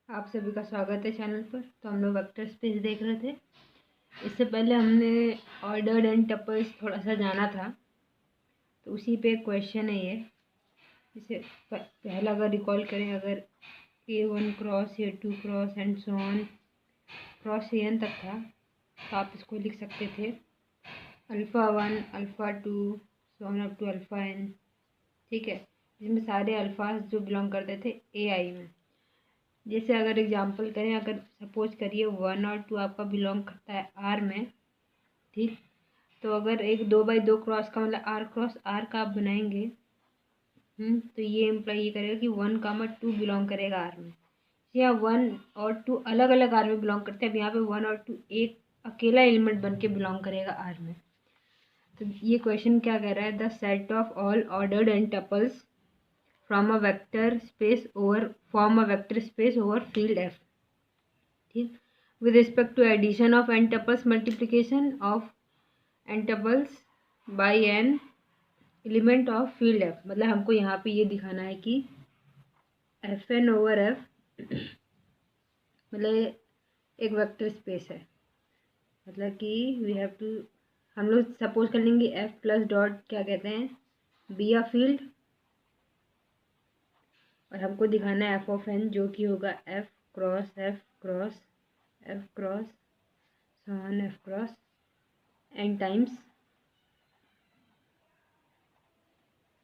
आप सभी का स्वागत है चैनल पर। तो हम लोग वेक्टर स्पेस देख रहे थे। इससे पहले हमने ऑर्डर्ड एंड टपल्स थोड़ा सा जाना था, तो उसी पे एक क्वेश्चन है ये। इसे पहला अगर रिकॉल करें, अगर A1 cross A2 cross and so on cross AN तक था, तो आप इसको लिख सकते थे alpha 1 alpha 2 so on up to alpha n। ठीक है, जिसमें सारे अल्फाज जो बिलोंग करते थे AI में। जैसे अगर एग्जांपल करें, अगर सपोज करिए 1 और 2 आपका बिलोंग करता है R में, ठीक। तो अगर एक 2x2 क्रॉस का मतलब R क्रॉस R का आप बनाएंगे, तो ये इम्प्लाई ये करेगा कि 1, 2 बिलोंग करेगा R में। या 1 और 2 अलग अलग R में बिलोंग करते हैं। अब यहाँ पे 1 और 2 एक अकेला एलिमेंट बन के बिलोंग करेगा R में। तो ये क्वेश्चन क्या कह रहा है, the set of all ordered and tuples from a vector space over form a vector space over field F। ठीक, with respect to addition of n tuples, multiplication of n tuples by n element of field F। मतलब हमको यहाँ पे ये दिखाना है कि Fn over F मतलब एक वेक्टर स्पेस है। मतलब कि वी हैव टू, हम लोग सपोज कर लेंगे F प्लस डॉट क्या कहते हैं, बी अ फील्ड, और हमको दिखाना है F ऑफ n जो कि होगा F cross F cross F cross so on F cross n times.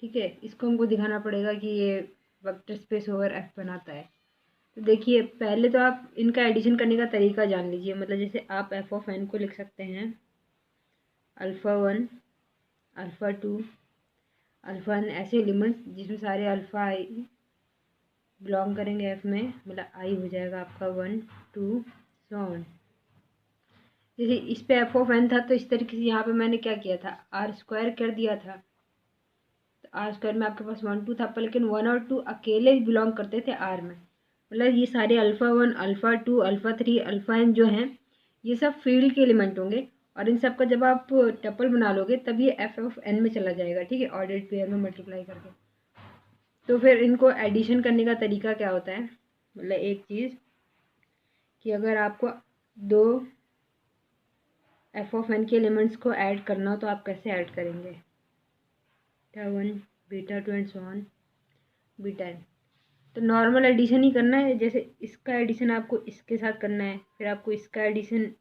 ठीक है, इसको हमको दिखाना पड़ेगा कि ये वेक्टर स्पेस ओवर F बनाता है। तो देखिए, पहले तो आप इनका एडिशन करने का तरीका जान लीजिए। मतलब जैसे आप F ऑफ n को लिख सकते हैं अल्फ़ा 1 अल्फ़ा 2 अल्फ़ा n, ऐसे एलिमेंट्स जिसमें सारे अल्फ़ा आई बिलोंग करेंगे F में। मतलब आई हो जाएगा आपका 1 2 सो ऑन। जैसे इस पे F ऑफ n था, तो इस तरीके से यहाँ पे मैंने क्या किया था, R² कर दिया था। R² में आपके पास 1 2 था, पर लेकिन 1 और 2 अकेले बिलोंग करते थे R में। मतलब ये सारे alpha 1 alpha 2 alpha 3 alpha n जो हैं, ये सब फील्ड के एलिमेंट होंगे। और इन सब का जब आप टपल बना लोगे तब ये F ऑफ n में चला जाएगा। ठीक है, ऑर्डर्ड पेयर में मल्टीप्लाई करके। तो फिर इनको एडिशन करने का तरीका क्या होता है, मतलब एक चीज़ कि अगर आपको दो F ऑफ n के एलिमेंट्स को ऐड करना हो तो आप कैसे ऐड करेंगे, beta 1 beta 2 and so on beta n। तो नॉर्मल एडिशन ही करना है। जैसे इसका एडिशन आपको इसके साथ करना है, फिर आपको इसका एडिशन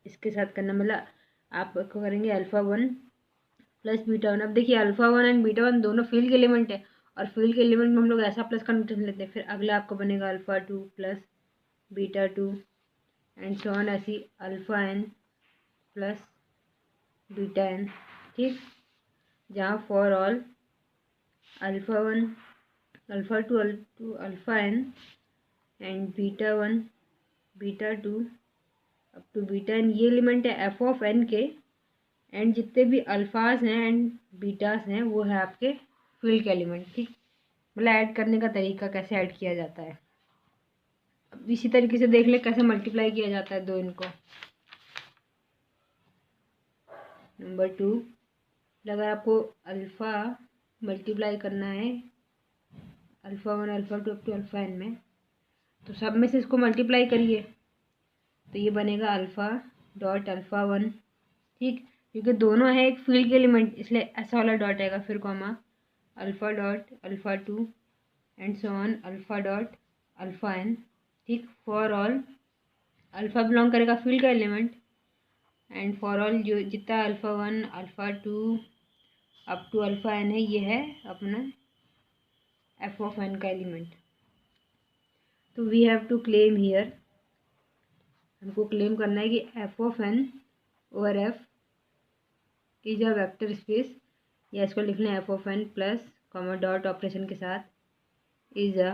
इसके साथ करना है। मतलब आप करेंगे अल्फ़ा 1 प्लस बीटा 1। अब देखिए अल्फ़ा 1 एंड बीटा 1 दोनों फील्ड के एलिमेंट है, और फील्ड के एलिमेंट में हम लोग ऐसा प्लस का नोटेशन लेते हैं। फिर अगला आपका बनेगा alpha 2 plus beta 2 and so on, ऐसी alpha n plus beta n। ठीक, जहाँ for all alpha 1 alpha 2 alpha n and beta 1 beta 2 up to beta n ये एलिमेंट है F ऑफ n के। एंड जितने भी अल्फाज हैं एंड बीटास हैं वो है आपके फील्ड के एलिमेंट। ठीक, मतलब ऐड करने का तरीका कैसे ऐड किया जाता है। अब इसी तरीके से देख ले कैसे मल्टीप्लाई किया जाता है दो इनको। नंबर 2, अगर आपको अल्फ़ा मल्टीप्लाई करना है alpha 1 alpha 2 up to alpha n में, तो सब में से इसको मल्टीप्लाई करिए, तो ये बनेगा अल्फ़ा डॉट अल्फ़ा 1। ठीक, क्योंकि दोनों है एक फील्ड के एलिमेंट, इसलिए ऐसा वाला डॉट आएगा। फिर comma alpha dot alpha 2 and so on alpha dot alpha n। ठीक, फॉर ऑल अल्फ़ा बिलोंग करेगा फील्ड का एलिमेंट, एंड फॉर ऑल जो जितना alpha 1 alpha 2 up to alpha n है, ये है अपना F ऑफ n का एलिमेंट। तो we have to claim here, हमको क्लेम करना है कि F of n over F is a vector space, या इसको लिख लें F of n plus comma dot operation के साथ is a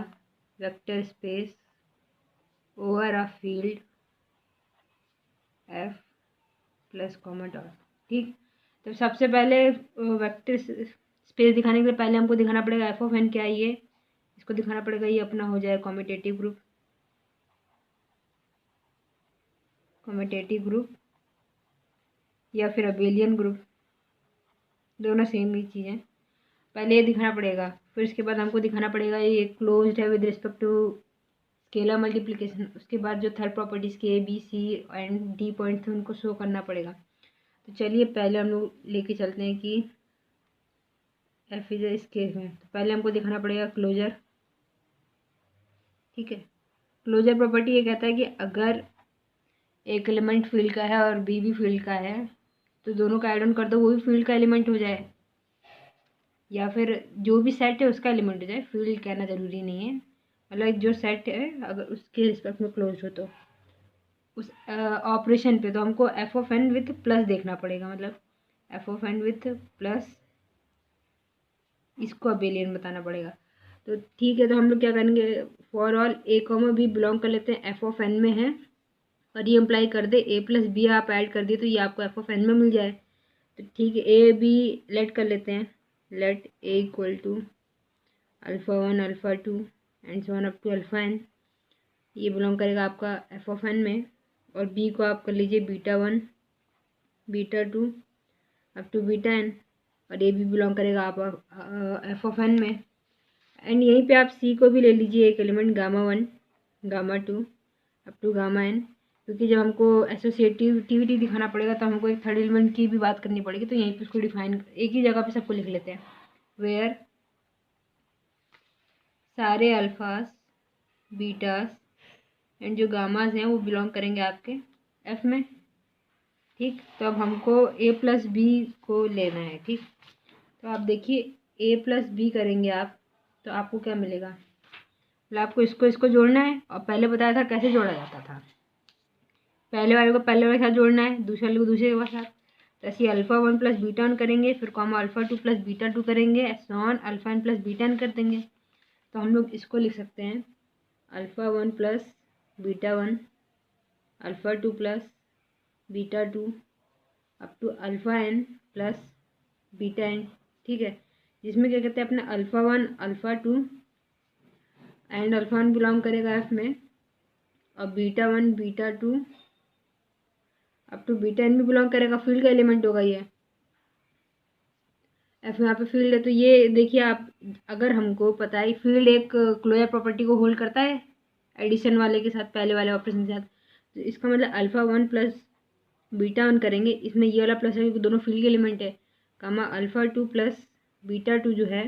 vector space over a field F plus comma dot. ठीक, तो सबसे पहले वेक्टर स्पेस दिखाने के लिए पहले हमको दिखाना पड़ेगा F ऑफ n क्या है, ये इसको दिखाना पड़ेगा। ये अपना हो जाए कॉम्यूटेटिव ग्रुप या फिर अबेलियन ग्रुप, दोनों सेम ही चीज़ है। पहले ये दिखाना पड़ेगा, फिर इसके बाद हमको दिखाना पड़ेगा ये क्लोज्ड है with respect to scalar multiplication, उसके बाद जो थर्ड प्रॉपर्टीज़ के A B C and D point थे उनको शो करना पड़ेगा। तो चलिए पहले हम लोग लेके चलते हैं कि एफ इज इस केस में। तो पहले हमको दिखाना पड़ेगा क्लोजर। ठीक है, क्लोजर प्रॉपर्टी ये कहता है कि अगर एक एलिमेंट फील्ड का है और बी भी फील्ड का है तो दोनों का ऐड ऑन कर दो, वो भी फील्ड का एलिमेंट हो जाए, या फिर जो भी सेट है उसका एलिमेंट हो जाए। फील्ड कहना ज़रूरी नहीं है, मतलब जो सेट है अगर उसके रिस्पेक्ट में क्लोज हो तो उस ऑपरेशन पे तो हमको F of N with plus देखना पड़ेगा, मतलब F of N with plus इसको अबेलियन बताना पड़ेगा। तो ठीक है, तो हम लोग क्या करेंगे, for all A comma B belong कर लेते हैं एफ ऑफ एन में है, और ये इम्प्लाई कर दे ए प्लस बी आप ऐड कर दिए तो ये आपको एफ ऑफ एन में मिल जाए। तो ठीक है, ए बी लेट कर लेते हैं, let A equal to alpha one alpha two and so on up to alpha n, ये बिलोंग करेगा आपका एफ ऑफ एन में। और बी को आप कर लीजिए beta one beta two up to beta n, और ए भी बिलोंग करेगा आप एफ ऑफ एन में। एंड यहीं पे आप सी को भी ले लीजिए एक element gamma one gamma two up to gamma n, क्योंकि जब हमको एसोसिएटिविटी दिखाना पड़ेगा तो हमको एक थर्ड एलिमेंट की भी बात करनी पड़ेगी, तो यहीं पे उसको डिफाइन एक ही जगह पे सबको लिख लेते हैं, वेयर सारे अल्फास बीटास एंड जो गामास हैं वो बिलोंग करेंगे आपके एफ में। ठीक, तो अब हमको ए प्लस बी को लेना है। ठीक, तो आप देखिए ए प्लस बी करेंगे आप तो आपको क्या मिलेगा, मतलब आपको इसको इसको जोड़ना है, और पहले बताया था कैसे जोड़ा जाता था, पहले वाले को पहले वाले के साथ जोड़ना है, दूसरे वाले को दूसरे के साथ। तो ऐसे alpha one plus beta one करेंगे, फिर comma alpha two plus beta two करेंगे, so on alpha N plus beta N कर देंगे। तो हम लोग इसको लिख सकते हैं alpha one plus beta one alpha two plus beta two up to alpha N plus beta N. ठीक है, जिसमें क्या कहते हैं अपने alpha one alpha two and alpha one belong करेगा एफ में, और beta one beta two up to beta n भी बिलोंग करेगा, फील्ड का एलिमेंट होगा ये एफ, यहाँ पे फील्ड है। तो ये देखिए आप, अगर हमको पता है फील्ड एक क्लोजर प्रॉपर्टी को होल्ड करता है एडिशन वाले के साथ, पहले वाले ऑपरेशन के साथ, तो इसका मतलब alpha one plus beta one करेंगे, इसमें ये वाला प्लस है क्योंकि दोनों फील्ड के एलिमेंट है, comma alpha two plus beta two जो है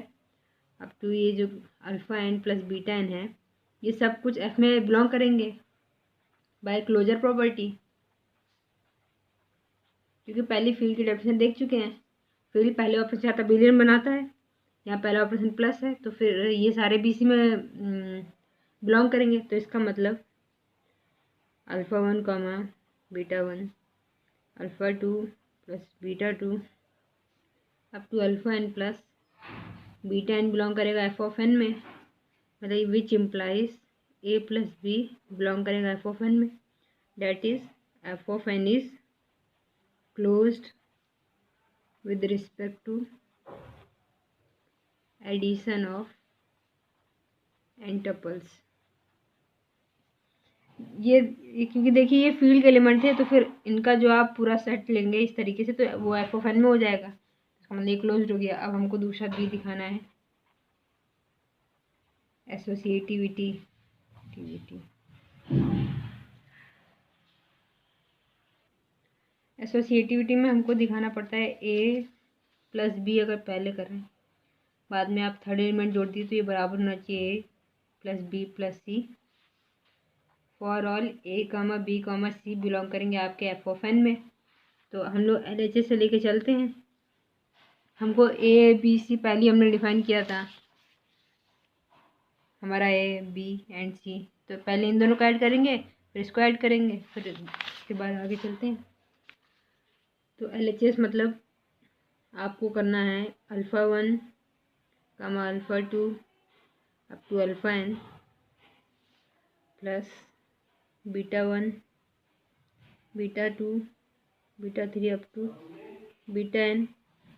अप टू ये जो alpha N plus beta N है, ये सब कुछ एफ में बिलोंग करेंगे बाय क्लोजर प्रॉपर्टी, क्योंकि पहली फील्ड की डेफिनेशन देख चुके हैं। फील्ड पहले ऑपरेशन से आता बिलियन बनाता है, यहाँ पहला ऑपरेशन प्लस है, तो फिर ये सारे बीसी में बिलोंग करेंगे। तो इसका मतलब alpha one comma beta one alpha two plus beta two up to alpha N plus beta n belong करेगा एफ ऑफ एन में, मतलब which implies A plus B belong करेगा एफ ऑफ एन में, that is F of n is closed with respect to addition of n tuples। ये क्योंकि देखिए ये field के एलिमेंट थे, तो फिर इनका जो आप पूरा सेट लेंगे इस तरीके से तो वो एफ ऑफ एन में हो जाएगा, इसका मतलब ये क्लोज्ड हो गया। अब हमको दूसरा भी दिखाना है, एसोसिएटिविटी एसोसिएटिविटी में हमको दिखाना पड़ता है ए प्लस बी अगर पहले कर रहे हैं, बाद में आप थर्ड एलिमेंट जोड़ दिए तो ये बराबर होना चाहिए A plus B plus C. For all A comma B comma C belong करेंगे आपके एफ ऑफ एन में। तो हम लोग एल एच एस से लेके चलते हैं, हमको ए बी सी पहले हमने डिफाइन किया था, हमारा ए बी एंड सी, तो पहले इन दोनों को ऐड करेंगे फिर इसको ऐड करेंगे, फिर इसके बाद आगे चलते हैं। तो एल एच एस मतलब आपको करना है alpha one comma alpha two up to alpha N plus beta one beta two beta three up to beta n,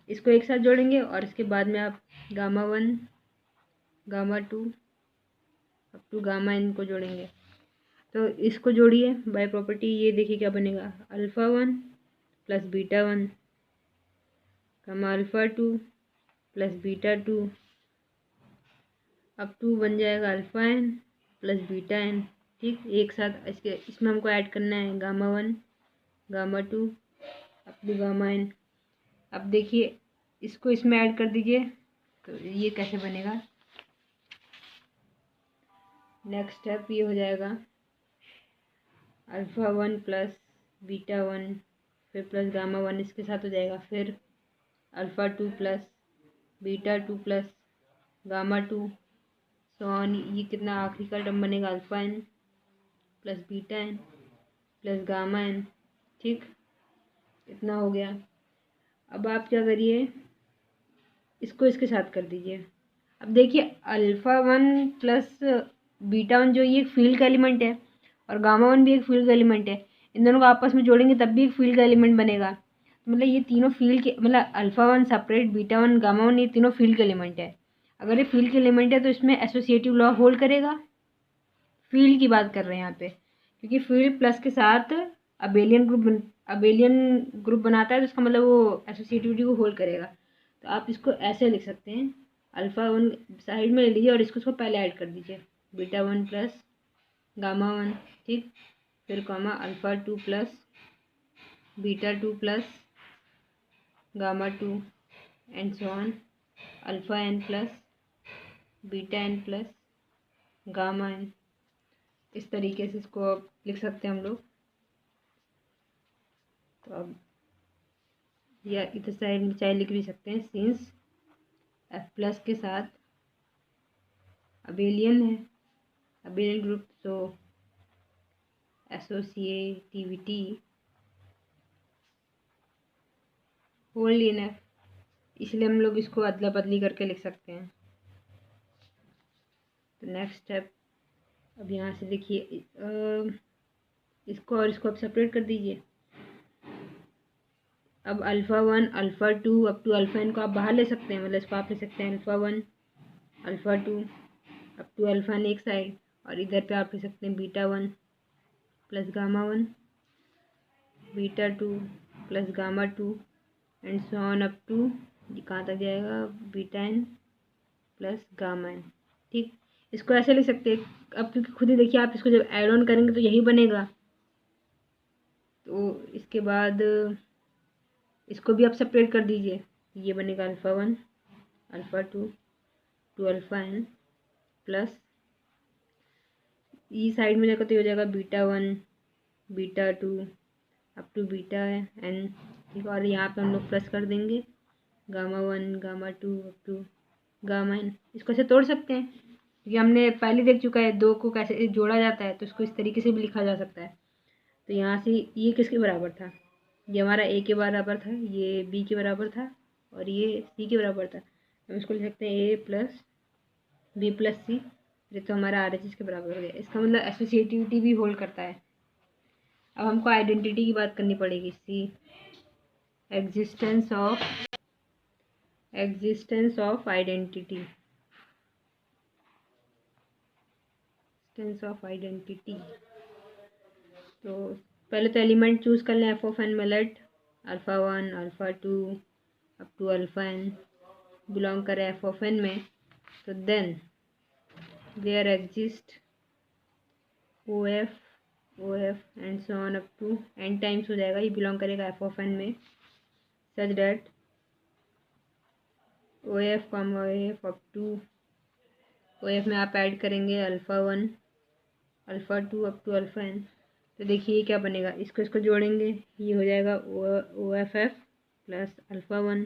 इसको एक साथ जोड़ेंगे, और इसके बाद में आप gamma one gamma two up to gamma n को जोड़ेंगे। तो इसको जोड़िए बाय प्रॉपर्टी, ये देखिए क्या बनेगा, alpha one plus beta one gamma alpha two plus beta two up to बन जाएगा alpha N plus beta N, ठीक, एक साथ इसमें हमको ऐड करना है gamma 1, gamma 2 up to gamma n। अब देखिए इसको इसमें ऐड कर दीजिए तो ये कैसे बनेगा। नेक्स्ट स्टेप ये हो जाएगा अल्फ़ा 1 प्लस बीटा 1 फिर प्लस गामा 1 इसके साथ हो जाएगा, फिर alpha 2 plus beta 2 plus gamma 2 so on. ये कितना आखिरी का टर्म बनेगा alpha n plus beta n plus gamma n। ठीक, इतना हो गया। अब आप क्या करिए, इसको इसके साथ कर दीजिए। अब देखिए अल्फ़ा 1 प्लस बीटा 1 जो ये एक फील्ड का एलिमेंट है और गामा 1 भी एक फील्ड का एलिमेंट है, इन दोनों को आपस में जोड़ेंगे तब भी एक फील्ड का एलिमेंट बनेगा। तो मतलब ये तीनों फील्ड के, मतलब अल्फ़ा 1 सेपरेट, बीटा 1 गामा 1 ये तीनों फील्ड के एलिमेंट है। अगर ये फील्ड के एलिमेंट है तो इसमें एसोसिएटिव लॉ होल्ड करेगा। फील्ड की बात कर रहे हैं यहाँ पे, क्योंकि फील्ड प्लस के साथ अबेलियन ग्रुप बनाता है तो इसका मतलब वो एसोसिएटिविटी को होल्ड करेगा। तो आप इसको ऐसे लिख सकते हैं, अल्फ़ा 1 साइड में ले लीजिए और इसको पहले ऐड कर दीजिए, बीटा 1 प्लस गामा 1, ठीक, फिर comma alpha 2 plus beta 2 plus gamma 2 and so on, alpha n plus beta n plus gamma n। इस तरीके से इसको अब लिख सकते हैं हम लोग। तो अब या इधर साइड में चाहे लिख भी सकते हैं, सिंस एफ प्लस के साथ अबेलियन है, अबेलियन ग्रुप, तो एसोसिएटिविटी होल्ड इन एफ, इसलिए हम लोग इसको अदला बदली करके लिख सकते हैं। तो नेक्स्ट स्टेप, अब यहाँ से देखिए इसको और इसको अब सेपरेट कर दीजिए। अब alpha 1 alpha 2 up to alpha n को आप बाहर ले सकते हैं, मतलब इसको आप ले सकते हैं alpha 1 alpha 2 up to alpha n एक साइड, और इधर पे आप ले सकते हैं beta 1 plus gamma 1, beta 2 plus gamma 2 and so on up to कहाँ तक जाएगा beta n plus gamma n। ठीक, इसको ऐसे ले सकते हैं। अब क्योंकि खुद ही देखिए आप इसको जब ऐड ऑन करेंगे तो यही बनेगा। तो इसके बाद इसको भी आप सेपरेट कर दीजिए, ये बनेगा alpha 1 alpha 2 to alpha n plus ई साइड में जाकर तो हो जाएगा beta 1 beta 2 up to beta n। ठीक, और यहाँ पे हम लोग प्लस कर देंगे gamma 1 gamma 2 up to gamma n। इसको ऐसे तोड़ सकते हैं क्योंकि हमने पहले देख चुका है दो को कैसे जोड़ा जाता है, तो इसको इस तरीके से भी लिखा जा सकता है। तो यहाँ से ये किसके बराबर था, ये हमारा ए के बराबर था, ये बी के बराबर था और ये सी के बराबर था। हम इसको लिख सकते हैं ए प्लस बी प्लस सी, ये तो हमारा आर एच एस के बराबर हो गया। इसका मतलब एसोसिएटिविटी भी होल्ड करता है। अब हमको आइडेंटिटी की बात करनी पड़ेगी, C existence of identity, existence of identity. तो पहले तो एलिमेंट चूज़ कर लें एफ ऑफ एन में, let alpha 1 alpha 2 up to alpha n belong करे एफ ऑफ एन में। तो then there exist O F and so on up to n times हो जाएगा, ये बिलोंग करेगा एफ ऑफ एन में, such that O F comma O F up to O F में आप ऐड करेंगे alpha 1 alpha 2 up to alpha n। तो देखिए ये क्या बनेगा, इसको जोड़ेंगे, ये हो जाएगा O F F plus alpha 1,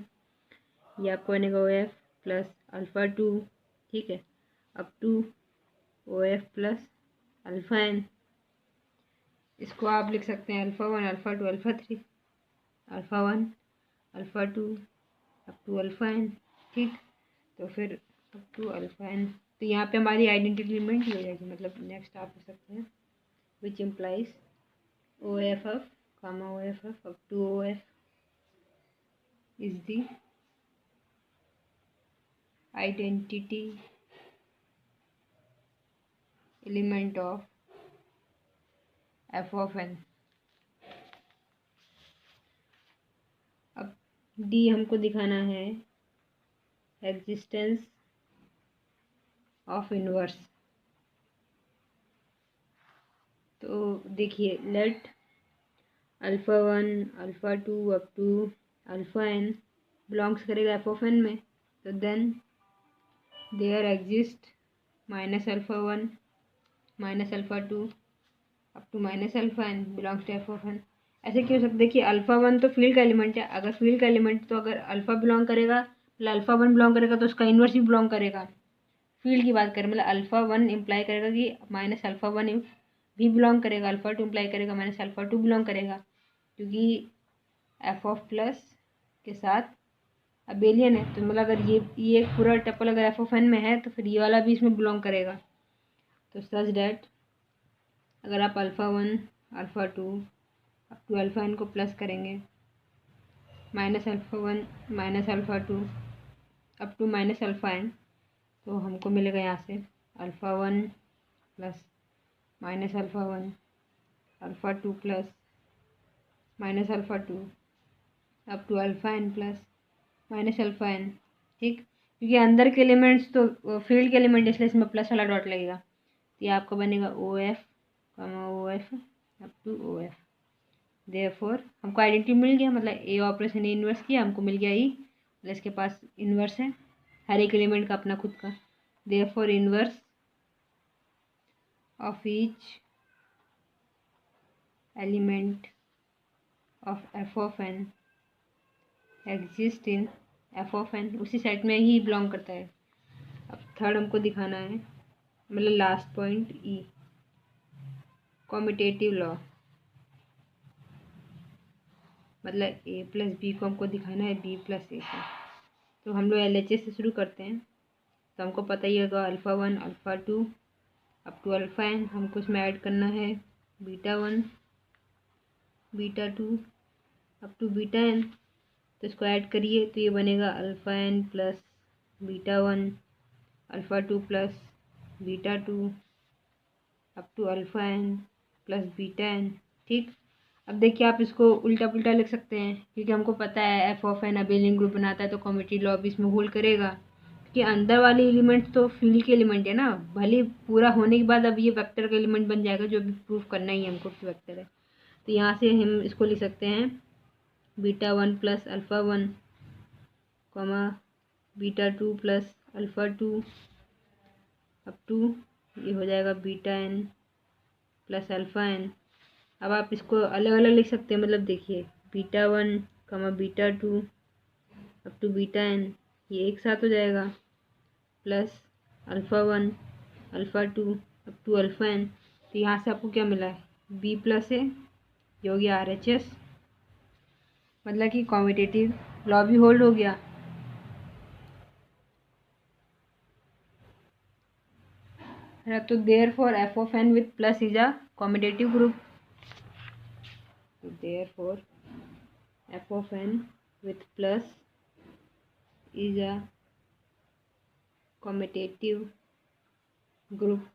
ये आपको बनेगा ओ एफ प्लस अल्फ़ा 2, ठीक है, up to O F plus alpha n। इसको आप लिख सकते हैं alpha 1 alpha 2 alpha 3, alpha 1 alpha 2 up to alpha n, ठीक, तो फिर अप टू अल्फ़ा n। तो यहाँ पे हमारी आइडेंटिटी एलिमेंट ही हो जाएगी, मतलब नेक्स्ट आप लिख सकते हैं which implies O F F comma O F F up to O F is the identity element of F of n. अब डी हमको दिखाना है एग्जिस्टेंस ऑफ इनवर्स। तो देखिए let alpha 1 alpha 2 up to alpha n belongs करेगा F of N में, तो then there exist minus alpha 1 minus alpha 2 up to minus alpha n belongs to F of N. ऐसे क्यों हो सकता है? देखिए अल्फ़ा 1 तो फील्ड का एलिमेंट है, अगर फील्ड का एलिमेंट तो अगर अल्फ़ा बिलोंग करेगा मतलब अल्फ़ा 1 बिलोंग करेगा तो उसका इन्वर्स भी बिलोंग करेगा। फील्ड की बात करें मतलब अल्फ़ा 1 इम्प्लाई करेगा कि माइनस अल्फ़ा 1 भी बिलोंग करेगा, अल्फ़ा 2 इम्प्लाई करेगा माइनस अल्फ़ा 2 बिलोंग करेगा, क्योंकि एफ ऑफ प्लस के साथ अबेलियन है। तो मतलब अगर ये एक पूरा टपल अगर एफ ऑफ एन में है तो फिर ये वाला भी इसमें बिलोंग करेगा। तो सच डैट अगर आप alpha 1 alpha 2 up to alpha n को प्लस करेंगे minus alpha 1 minus alpha 2 up to minus alpha n, तो हमको मिलेगा यहाँ से alpha 1 plus minus alpha 1 alpha 2 plus minus alpha 2 up to alpha N plus minus alpha N. ठीक, क्योंकि अंदर के एलिमेंट्स तो फील्ड के एलिमेंट इसलिए इसमें प्लस वाला डॉट लगेगा, तो ये आपका बनेगा O F up to O F. Therefore हमको आइडेंटिटी मिल गया, मतलब ए ऑपरेशन ए इन्वर्स किया, हमको मिल गया ई, मतलब इसके पास इन्वर्स है हर एक एलिमेंट का अपना खुद का। Therefore inverse of each element of F of n exist in F of n, उसी सेट में ही बिलोंग करता है। अब थर्ड हमको दिखाना है, मतलब लास्ट पॉइंट ई कॉम्यूटेटिव लॉ, मतलब ए प्लस बी को हमको दिखाना है बी प्लस ए को। तो हम लोग LHS से शुरू करते हैं, तो हमको पता ही होगा alpha 1 alpha 2 up to alpha n, हमको इसमें ऐड करना है beta 1 beta 2 up to beta n. तो इसको ऐड करिए तो ये बनेगा alpha N plus beta 1 alpha 2 plus beta 2 up to alpha N plus beta N. ठीक, अब देखिए आप इसको उल्टा पुल्टा लिख सकते हैं, क्योंकि हमको पता है F of an abelian group बनाता है, तो कम्यूटेटिव लॉ भी इसमें होल्ड करेगा, क्योंकि अंदर वाले एलिमेंट्स तो फील्ड के एलिमेंट है ना, भले पूरा होने के बाद अब ये वेक्टर का एलिमेंट बन जाएगा, जो भी प्रूफ करना ही है हमको कि वेक्टर है। तो यहाँ से हम इसको लिख सकते हैं beta 1 plus alpha 1 comma beta 2 plus alpha 2 up to ये हो जाएगा beta n plus alpha N. अब आप इसको अलग अलग लिख सकते हैं, मतलब देखिए beta 1 comma beta 2 up to beta n, ये एक साथ हो जाएगा, plus alpha 1 alpha 2 up to alpha n. तो यहाँ से आपको क्या मिला है बी प्लस ए, जो हो गया RHS, मतलब कि कॉम्यूटेटिव लॉ भी होल्ड हो गया। तो therefore F of N with plus is a commutative group, तो therefore F of N with plus is a commutative group.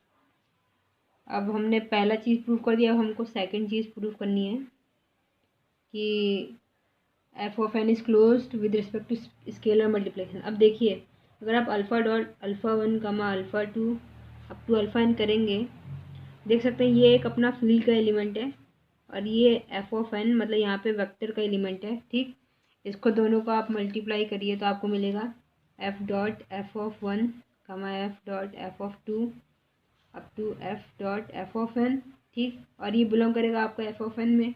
अब हमने पहला चीज़ प्रूव कर दिया, अब हमको सेकंड चीज़ प्रूव करनी है कि F of n is closed with respect to scalar multiplication. अब देखिए अगर आप alpha dot alpha 1 comma alpha 2 up to alpha n करेंगे, देख सकते हैं ये एक अपना फील्ड का एलिमेंट है और ये एफ ऑफ एन मतलब यहाँ पे वेक्टर का एलिमेंट है। ठीक, इसको दोनों को आप मल्टीप्लाई करिए तो आपको मिलेगा F dot F of 1 comma F dot F of 2 up to F dot F of n. ठीक, और ये बिलोंग करेगा आपका एफ ऑफ एन में,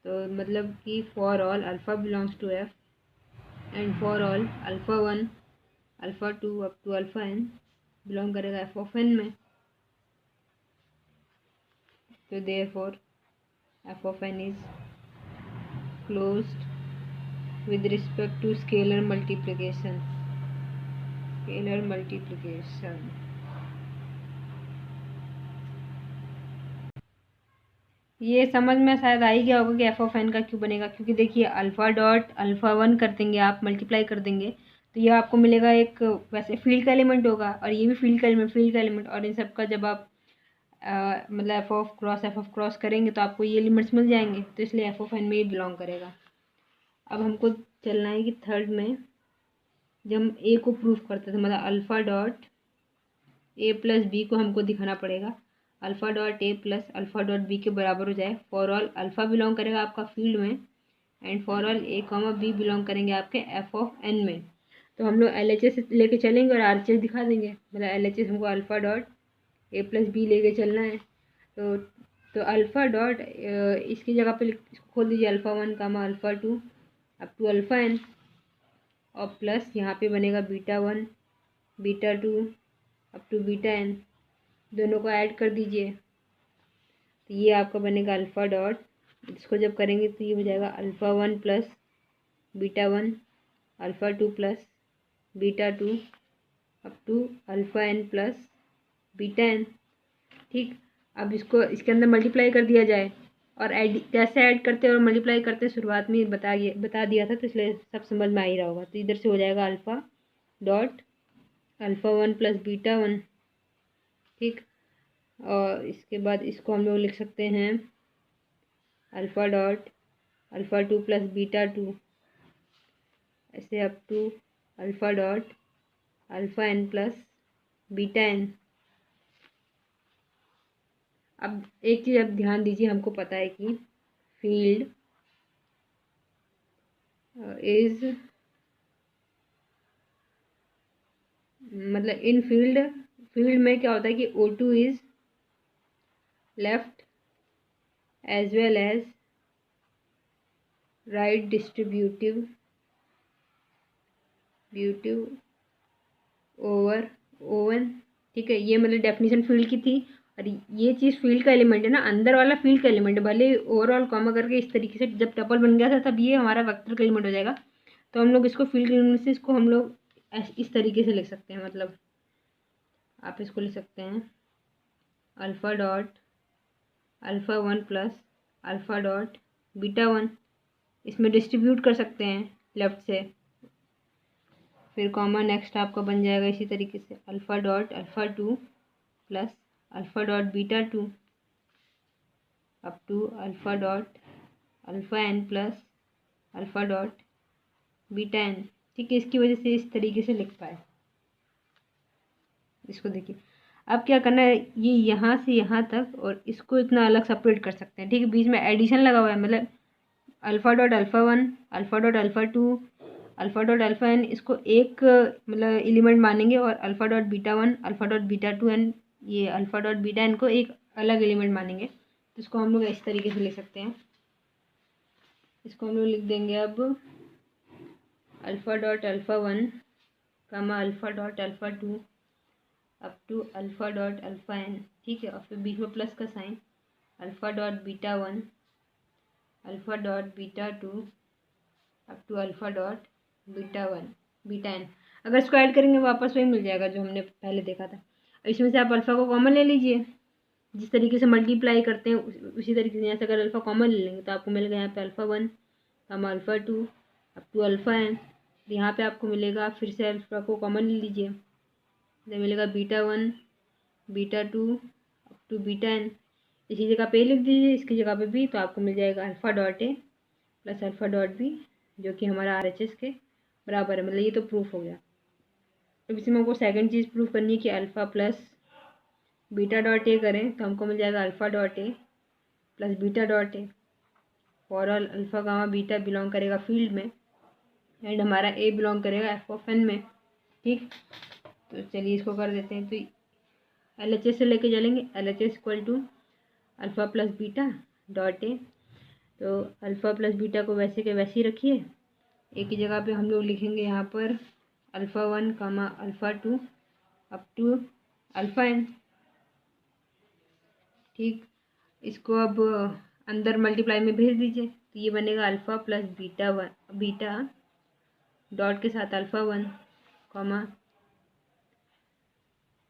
तो मतलब कि for all alpha belongs to F and for all alpha 1 alpha 2 up to alpha n belong करेगा एफ ऑफ एन में। तो therefore F of n is closed with respect to scalar multiplication. ये समझ में शायद आ ही गया होगा कि एफ ऑफ एन का क्यों बनेगा, क्योंकि देखिए अल्फ़ा डॉट अल्फ़ा 1 कर देंगे आप मल्टीप्लाई कर देंगे तो ये आपको मिलेगा एक वैसे फील्ड का एलिमेंट होगा और ये भी फील्ड का एलिमेंट और इन सब का जब आप मतलब एफ ऑफ क्रॉस करेंगे तो आपको ये एलिमेंट्स मिल जाएंगे, तो इसलिए एफ ऑफ एन में ही बिलोंग करेगा। अब हमको चलना है कि थर्ड में जब हम ए को प्रूफ करते थे, मतलब alpha dot a plus b को हमको दिखाना पड़ेगा। Alpha dot a plus alpha dot b के बराबर हो जाए। फॉर ऑल अल्फ़ा बिलोंग करेगा आपका फील्ड में and for all A comma B belong करेंगे आपके एफ ऑफ एन में। तो हम लोग एल एच एस लेके चलेंगे और आर एच एस दिखा देंगे। मतलब एल एच एस हमको alpha dot a plus b लेके चलना है। तो अल्फ़ा डॉट इसकी जगह पे इसको खोल दीजिए alpha one comma alpha two up to alpha n और प्लस यहाँ पे बनेगा beta one beta two up to beta n. दोनों को ऐड कर दीजिए तो ये आपका बनेगा अल्फ़ा डॉट। इसको जब करेंगे तो ये हो जाएगा alpha one plus beta one alpha two plus beta two up to alpha N plus beta N. ठीक, अब इसको इसके अंदर मल्टीप्लाई कर दिया जाए और ऐड कैसे ऐड करते हैं और मल्टीप्लाई करते हैं शुरुआत में बता दिया था, तो इसलिए सब समझ में आ ही रहा होगा। तो इधर से हो जाएगा alpha dot alpha one plus beta one. ठीक, और इसके बाद इसको हम लोग लिख सकते हैं alpha dot alpha two plus beta two ऐसे up to alpha dot alpha N plus beta N. अब एक चीज़ अब ध्यान दीजिए, हमको पता है कि फील्ड इज मतलब इन फील्ड में क्या होता है कि O2 is left as well as right distributive over O1। ठीक है, ये मतलब डेफिनेशन फील्ड की थी और ये चीज़ फील्ड का एलिमेंट है ना, अंदर वाला फील्ड का एलिमेंट है। भले ओवरऑल कॉमा करके इस तरीके से जब टपल बन गया था तब ये हमारा वेक्टर का एलिमेंट हो जाएगा। तो हम लोग इसको फील्ड के एलिमेंट से इसको हम लोग इस तरीके से लिख सकते हैं। मतलब आप इसको लिख सकते हैं alpha dot alpha one plus alpha dot beta one. इसमें डिस्ट्रीब्यूट कर सकते हैं लेफ्ट से, फिर कॉमा नेक्स्ट आपका बन जाएगा इसी तरीके से alpha dot alpha two plus alpha dot beta two up to alpha dot alpha N plus alpha dot beta N. ठीक है, इसकी वजह से इस तरीके से लिख पाए। इसको देखिए, अब क्या करना है, ये यहाँ से यहाँ तक और इसको इतना अलग सेपरेट कर सकते हैं। ठीक है, बीच में एडिशन लगा हुआ है, मतलब alpha dot alpha one alpha dot alpha two alpha dot alpha n इसको एक मतलब एलिमेंट मानेंगे और alpha dot beta one alpha dot beta two n ये अल्फ़ा डॉट बीटा एन को एक अलग एलिमेंट मानेंगे। तो इसको हम लोग इस तरीके से लिख सकते हैं। इसको हम लोग लिख देंगे अब alpha dot alpha one comma alpha dot alpha two up to alpha dot alpha N. ठीक है, और फिर बीच में प्लस का sign alpha dot beta one alpha dot beta two up to alpha dot beta one beta n. अगर इसको add करेंगे वापस वही मिल जाएगा जो हमने पहले देखा था। इसमें से आप अल्फ़ा को कॉमन ले लीजिए, जिस तरीके से मल्टीप्लाई करते हैं उसी तरीके से यहाँ से अगर अल्फ़ा कॉमन ले लेंगे तो आपको मिलेगा यहाँ पे alpha one comma alpha two up to alpha n. यहाँ पे आपको मिलेगा, फिर से अल्फ़ा को कॉमन ले लीजिए तो मिलेगा beta one beta two up to beta n. इसी जगह पे लिख दीजिए, इसकी जगह पे भी, तो आपको मिल जाएगा alpha dot a plus alpha dot b जो कि हमारा RHS के बराबर है। मतलब ये तो प्रूफ हो गया। अब इसमें हमको सेकंड चीज़ प्रूफ करनी है कि alpha plus beta dot a करें तो हमको मिल जाएगा alpha dot a plus beta dot a. For all alpha gamma beta belong करेगा फील्ड में एंड हमारा ए बिलोंग करेगा एफ ऑफ एन में। ठीक, तो चलिए इसको कर देते हैं। तो LHS से लेके चलेंगे, LHS equal to alpha plus beta dot a. तो अल्फ़ा प्लस बीटा को वैसे के वैसे ही रखिए, एक ही जगह पे हम लोग लिखेंगे यहाँ पर alpha one comma alpha two up to alpha N. ठीक, इसको अब अंदर मल्टीप्लाई में भेज दीजिए तो ये बनेगा अल्फ़ा प्लस बीटा डॉट के साथ alpha one comma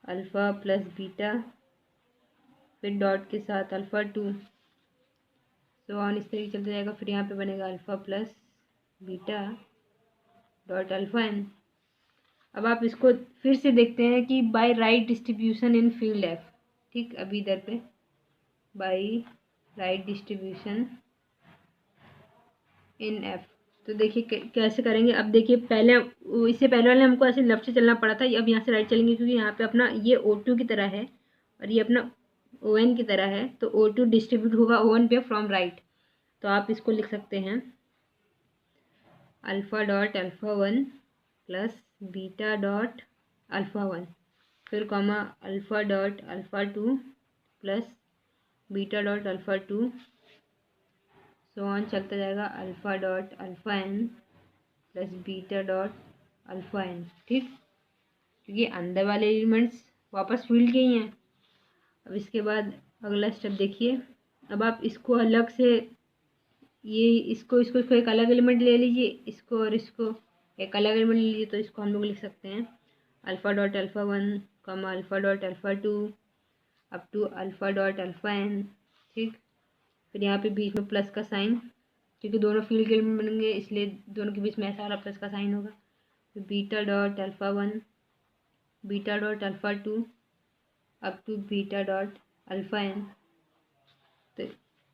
alpha plus beta फिर डॉट के साथ अल्फ़ा टू तो ऑन इस तरीके चलता जाएगा। फिर यहाँ पे बनेगा alpha plus beta dot alpha N. अब आप इसको फिर से देखते हैं कि by right distribution in field F. ठीक, अभी इधर पे by right distribution in F, तो देखिए कैसे करेंगे। अब देखिए पहले इससे पहले वाले हमको ऐसे लेफ्ट से चलना पड़ा था, अब यहाँ से राइट चलेंगे क्योंकि यहाँ पे अपना ये O2 की तरह है और ये अपना ओ एन की तरह है, तो O2 डिस्ट्रीब्यूट होगा O1 पे फ्रॉम राइट। तो आप इसको लिख सकते हैं alpha dot alpha one plus beta dot alpha one, फिर comma alpha dot alpha two plus beta dot alpha two, so on चलता जाएगा alpha dot alpha N plus beta dot alpha N. ठीक, क्योंकि अंदर वाले एलिमेंट्स वापस field के ही हैं। अब इसके बाद अगला स्टेप देखिए। अब आप इसको अलग से, ये इसको एक अलग एलिमेंट ले लीजिए, इसको और इसको एक अलग एलिमेंट ले लीजिए। तो इसको हम लोग लिख सकते हैं alpha dot alpha one comma alpha dot alpha two up to alpha dot alpha N. ठीक, फिर यहाँ पे बीच में प्लस का साइन, क्योंकि दोनों फील्ड के एलिमेंट बनेंगे इसलिए दोनों के बीच में ऐसा वाला प्लस का साइन होगा। तो beta dot alpha one beta dot alpha two up to beta dot alpha n. तो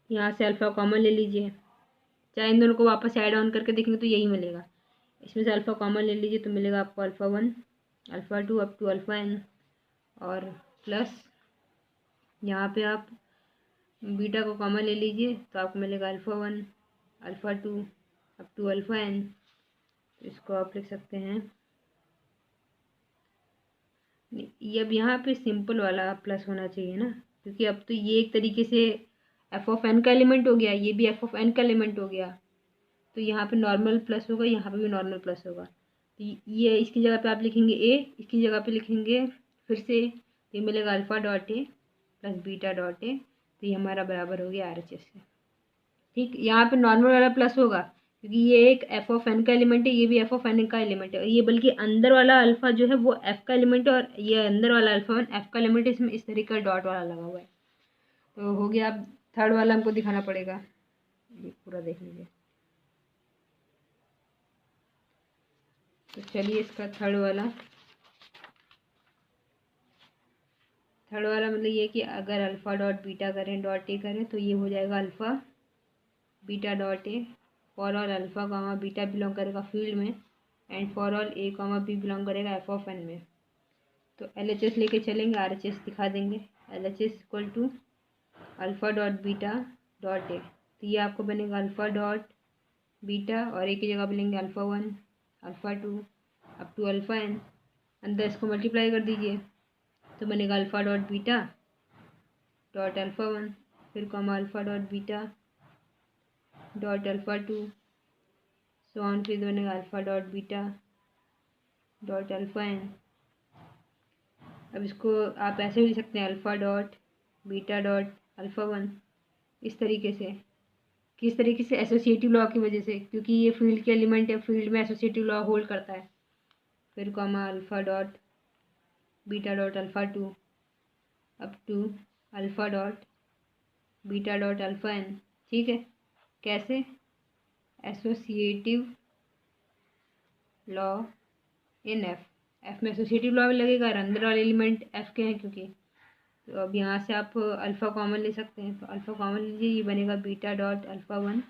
यहाँ से अल्फ़ा कॉमन ले लीजिए, चाहे इन दोनों को वापस ऐड ऑन करके देखेंगे तो यही मिलेगा। इसमें से अल्फ़ा कॉमन ले लीजिए तो मिलेगा आपको alpha one alpha two up to alpha n, और प्लस यहाँ पे आप बीटा को कॉमन ले लीजिए तो आपको मिलेगा alpha one alpha two up to alpha n. तो इसको आप लिख सकते हैं, ये अब यहाँ पे सिंपल वाला प्लस होना चाहिए ना, क्योंकि अब तो ये एक तरीके से एफ ऑफ एन का एलिमेंट हो गया, ये भी एफ ऑफ एन का एलिमेंट हो गया। तो यहाँ पे नॉर्मल प्लस होगा, यहाँ पे भी नॉर्मल प्लस होगा। तो ये इसकी जगह पे आप लिखेंगे ए, इसकी जगह पे लिखेंगे फिर से, ये मिलेगा alpha dot a plus beta dot a. तो ये हमारा बराबर हो गया RHS से। ठीक, यहाँ पे नॉर्मल वाला प्लस होगा क्योंकि ये एक एफ ऑफ एन का एलिमेंट है, ये भी एफ ऑफ एन का एलिमेंट है। ये बल्कि अंदर वाला अल्फ़ा जो है वो एफ का एलिमेंट है, और ये अंदर वाला अल्फ़ा वन एफ का एलिमेंट है। इसमें इस तरीके का डॉट वाला लगा हुआ है। तो हो गया। अब थर्ड वाला हमको दिखाना पड़ेगा, ये पूरा देख लीजिए। तो चलिए इसका थर्ड वाला मतलब ये कि अगर अल्फ़ा डॉट बीटा करें डॉट ए करें तो ये हो जाएगा alpha beta dot a for all alpha comma beta belong करेगा फील्ड में, and for all A comma B belong करेगा एफ ऑफ एन में। तो LHS लेके चलेंगे, RHS दिखा देंगे। LHS equal to alpha dot beta dot a. तो ये आपको बनेगा अल्फ़ा डॉट बीटा और ए की जगह बनेंगे alpha one alpha two up to alpha N. अंदर इसको मल्टीप्लाई कर दीजिए तो बनेगा alpha dot beta dot alpha one, फिर comma alpha dot beta dot alpha two, so on, फिर बनेगा alpha dot beta dot alpha N. अब इसको आप ऐसे भी लिख सकते हैं alpha dot beta dot alpha one, इस तरीके से। किस तरीके से? एसोसिएटिव लॉ की वजह से, क्योंकि ये फील्ड के एलिमेंट है, फील्ड में एसोसिएटिव लॉ होल्ड करता है। फिर comma alpha dot beta dot alpha two up to alpha dot beta dot alpha N. ठीक है, कैसे? एसोसिएटिव लॉ इन एफ में एसोसिएटिव लॉ भी लगेगा और अंदर वाले एलिमेंट एफ के हैं क्योंकि। तो अब यहाँ से आप अल्फ़ा कॉमन ले सकते हैं, तो अल्फ़ा कॉमन लीजिए, ये बनेगा beta dot alpha one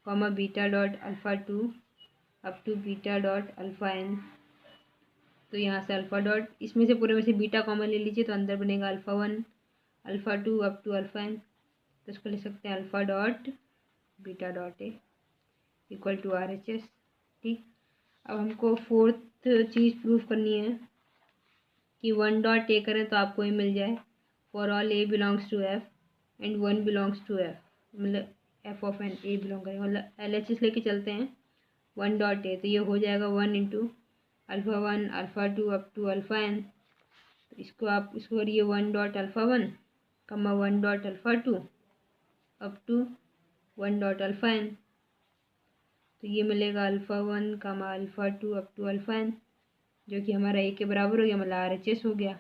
comma beta dot alpha two up to beta dot alpha n. तो यहाँ से अल्फ़ा डॉट, इसमें से पूरे में से बीटा कॉमन ले लीजिए तो अंदर बनेगा alpha one alpha two up to alpha n. तो इसको लिख सकते हैं alpha dot beta dot a equal to RHS। ठीक, अब हमको फोर्थ चीज़ प्रूव करनी है कि वन डॉट ए करें तो आपको ये मिल जाए for all A belongs to F and one belongs to F, मतलब F of N A belong करेगा, मतलब LHS लेके चलते हैं वन डॉट ए। तो ये हो जाएगा one into alpha one alpha two up to alpha n. तो इसको आप इसको करिए one dot alpha one comma one dot alpha two up to one dot alpha n. तो ये मिलेगा alpha one comma alpha two up to alpha n, जो कि हमारा ए के बराबर हो गया, मतलब RHS हो गया।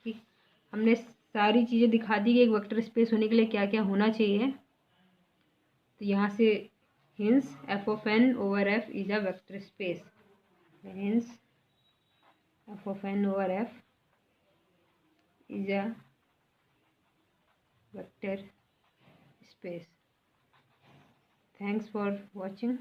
ठीक, हमने सारी चीज़ें दिखा दी कि एक वेक्टर स्पेस होने के लिए क्या क्या होना चाहिए। तो यहाँ से hence F of n over F is a vector space, hence F of n over F is a vector space. Thanks for watching.